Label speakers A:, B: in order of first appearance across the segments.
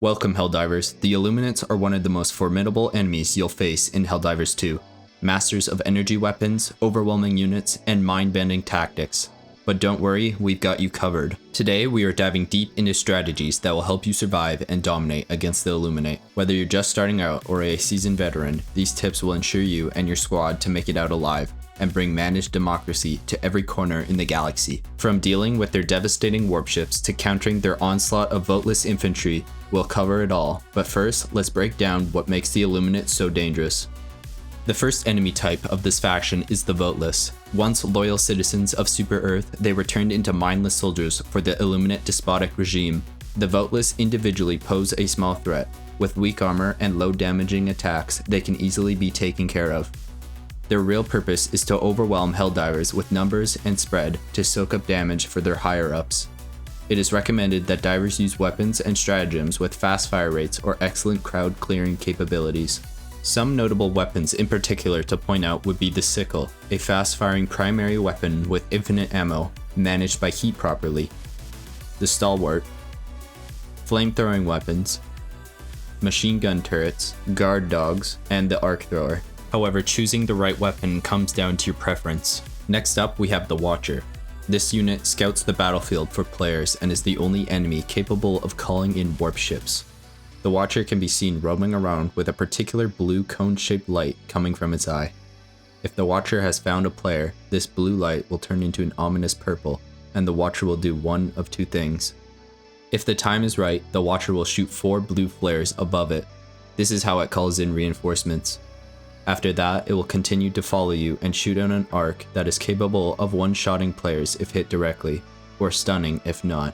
A: Welcome, Helldivers. The Illuminates are one of the most formidable enemies you'll face in Helldivers 2. Masters of energy weapons, overwhelming units, and mind-bending tactics. But don't worry, we've got you covered. Today, we are diving deep into strategies that will help you survive and dominate against the Illuminate. Whether you're just starting out or a seasoned veteran, these tips will ensure you and your squad to make it out alive and bring managed democracy to every corner in the galaxy. From dealing with their devastating warp ships to countering their onslaught of Voteless infantry, we'll cover it all. But first, let's break down what makes the Illuminate so dangerous. The first enemy type of this faction is the Voteless. Once loyal citizens of Super Earth, they were turned into mindless soldiers for the Illuminate despotic regime. The Voteless individually pose a small threat. With weak armor and low damaging attacks, they can easily be taken care of. Their real purpose is to overwhelm Helldivers with numbers and spread to soak up damage for their higher-ups. It is recommended that divers use weapons and stratagems with fast fire rates or excellent crowd clearing capabilities. Some notable weapons in particular to point out would be the Sickle, a fast-firing primary weapon with infinite ammo, managed by heat properly, the Stalwart, flame-throwing weapons, machine gun turrets, guard dogs, and the Arc Thrower. However, choosing the right weapon comes down to your preference. Next up, we have the Watcher. This unit scouts the battlefield for players and is the only enemy capable of calling in warp ships. The Watcher can be seen roaming around with a particular blue cone-shaped light coming from its eye. If the Watcher has found a player, this blue light will turn into an ominous purple, and the Watcher will do one of two things. If the time is right, the Watcher will shoot 4 blue flares above it. This is how it calls in reinforcements. After that, it will continue to follow you and shoot out an arc that is capable of one-shotting players if hit directly, or stunning if not.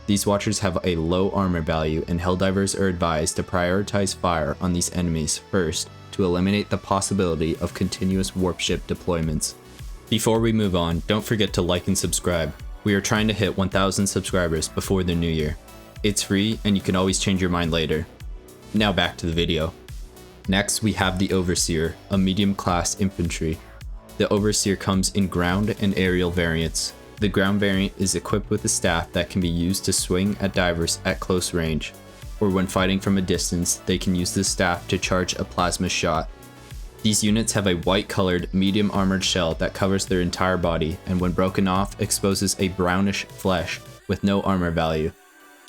A: These Watchers have a low armor value, and Helldivers are advised to prioritize fire on these enemies first to eliminate the possibility of continuous warp ship deployments. Before we move on, don't forget to like and subscribe. We are trying to hit 1,000 subscribers before the new year. It's free and you can always change your mind later. Now back to the video. Next, we have the Overseer, a medium-class infantry. The Overseer comes in ground and aerial variants. The ground variant is equipped with a staff that can be used to swing at divers at close range, or when fighting from a distance, they can use this staff to charge a plasma shot. These units have a white-colored, medium-armored shell that covers their entire body, and when broken off, exposes a brownish flesh with no armor value.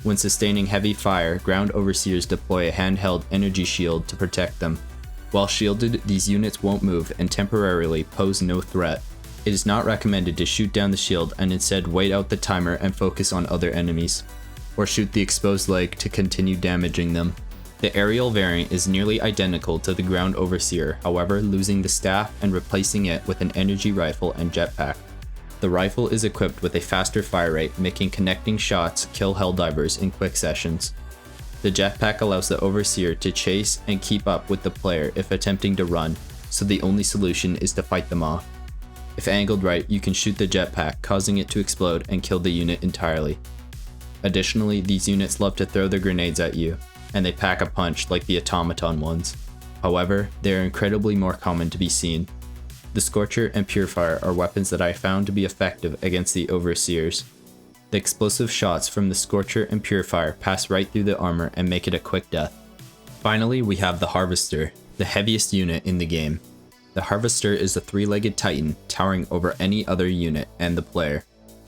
A: When sustaining heavy fire, ground overseers deploy a handheld energy shield to protect them. While shielded, these units won't move and temporarily pose no threat. It is not recommended to shoot down the shield and instead wait out the timer and focus on other enemies, or shoot the exposed leg to continue damaging them. The aerial variant is nearly identical to the ground overseer, however losing the staff and replacing it with an energy rifle and jetpack. The rifle is equipped with a faster fire rate, making connecting shots kill Helldivers in quick sessions. The jetpack allows the Overseer to chase and keep up with the player if attempting to run, so the only solution is to fight them off. If angled right, you can shoot the jetpack, causing it to explode and kill the unit entirely. Additionally, these units love to throw their grenades at you, and they pack a punch like the automaton ones. However, they are incredibly more common to be seen. The Scorcher and Purifier are weapons that I found to be effective against the Overseers. The explosive shots from the Scorcher and Purifier pass right through the armor and make it a quick death. Finally, we have the Harvester, the heaviest unit in the game. The Harvester is a 3-legged titan towering over any other unit and the player.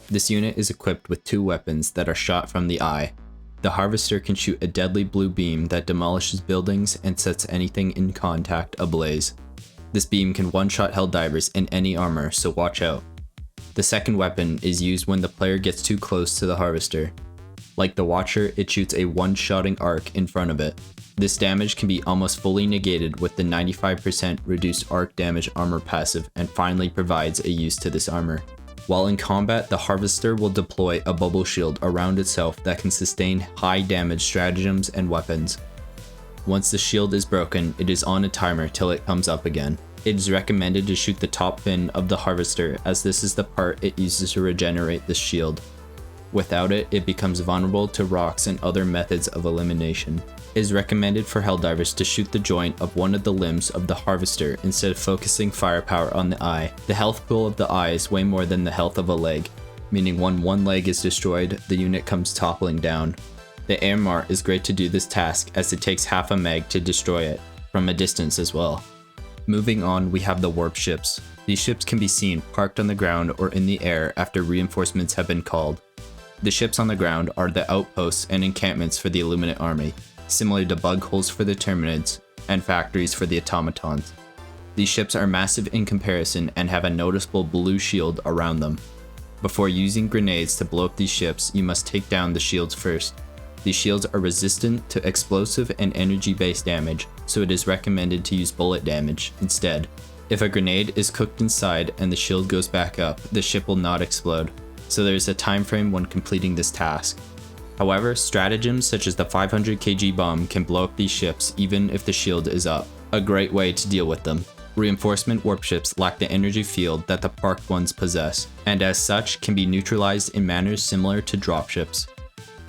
A: This unit is equipped with 2 weapons that are shot from the eye. The Harvester can shoot a deadly blue beam that demolishes buildings and sets anything in contact ablaze. This beam can one-shot Helldivers in any armor, so watch out. The second weapon is used when the player gets too close to the Harvester. Like the Watcher, it shoots a one-shotting arc in front of it. This damage can be almost fully negated with the 95% reduced arc damage armor passive, and finally provides a use to this armor. While in combat, the Harvester will deploy a bubble shield around itself that can sustain high damage stratagems and weapons. Once the shield is broken, it is on a timer till it comes up again. It is recommended to shoot the top fin of the Harvester, as this is the part it uses to regenerate the shield. Without it, it becomes vulnerable to rocks and other methods of elimination. It is recommended for Helldivers to shoot the joint of one of the limbs of the Harvester instead of focusing firepower on the eye. The health pool of the eye is way more than the health of a leg, meaning when one leg is destroyed, the unit comes toppling down. The AMR is great to do this task as it takes half a meg to destroy it, from a distance as well. Moving on, we have the warp ships. These ships can be seen parked on the ground or in the air after reinforcements have been called. The ships on the ground are the outposts and encampments for the Illuminate army, similar to bug holes for the Terminids and factories for the automatons. These ships are massive in comparison and have a noticeable blue shield around them. Before using grenades to blow up these ships, you must take down the shields first. These shields are resistant to explosive and energy-based damage, so it is recommended to use bullet damage instead. If a grenade is cooked inside and the shield goes back up, the ship will not explode, so there is a time frame when completing this task. However, stratagems such as the 500 kg bomb can blow up these ships even if the shield is up, a great way to deal with them. Reinforcement warp ships lack the energy field that the parked ones possess, and as such can be neutralized in manners similar to dropships.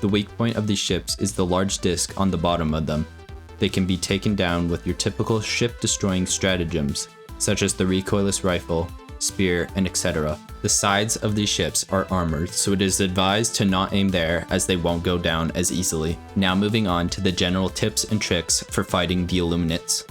A: The weak point of these ships is the large disc on the bottom of them. They can be taken down with your typical ship-destroying stratagems, such as the recoilless rifle, spear, and etc. The sides of these ships are armored, so it is advised to not aim there as they won't go down as easily. Now moving on to the general tips and tricks for fighting the Illuminates.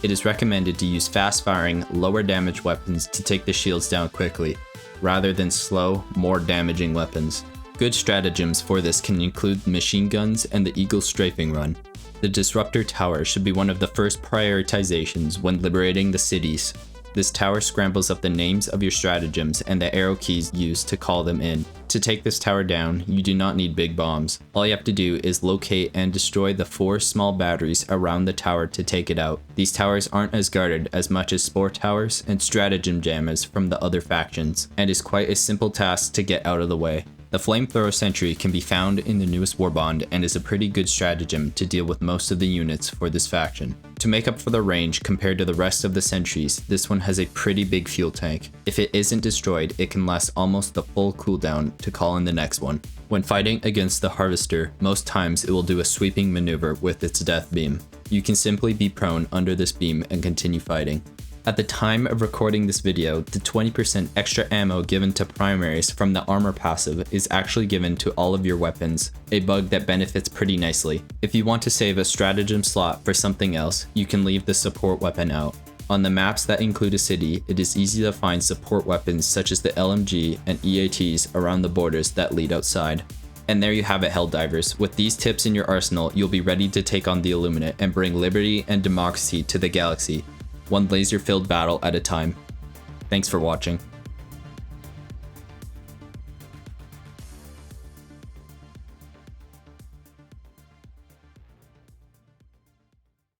A: It is recommended to use fast-firing, lower damage weapons to take the shields down quickly, rather than slow, more damaging weapons. Good stratagems for this can include machine guns and the Eagle strafing run. The Disruptor Tower should be one of the first prioritizations when liberating the cities. This tower scrambles up the names of your stratagems and the arrow keys used to call them in. To take this tower down, you do not need big bombs. All you have to do is locate and destroy the 4 small batteries around the tower to take it out. These towers aren't as guarded as much as spore towers and stratagem jammers from the other factions, and is quite a simple task to get out of the way. The Flamethrower Sentry can be found in the newest Warbond and is a pretty good stratagem to deal with most of the units for this faction. To make up for the range compared to the rest of the sentries, this one has a pretty big fuel tank. If it isn't destroyed, it can last almost the full cooldown to call in the next one. When fighting against the Harvester, most times it will do a sweeping maneuver with its death beam. You can simply be prone under this beam and continue fighting. At the time of recording this video, the 20% extra ammo given to primaries from the armor passive is actually given to all of your weapons, a bug that benefits pretty nicely. If you want to save a stratagem slot for something else, you can leave the support weapon out. On the maps that include a city, it is easy to find support weapons such as the LMG and EATs around the borders that lead outside. And there you have it, Helldivers. With these tips in your arsenal, you'll be ready to take on the Illuminate and bring liberty and democracy to the galaxy, one laser-filled battle at a time. Thanks for watching.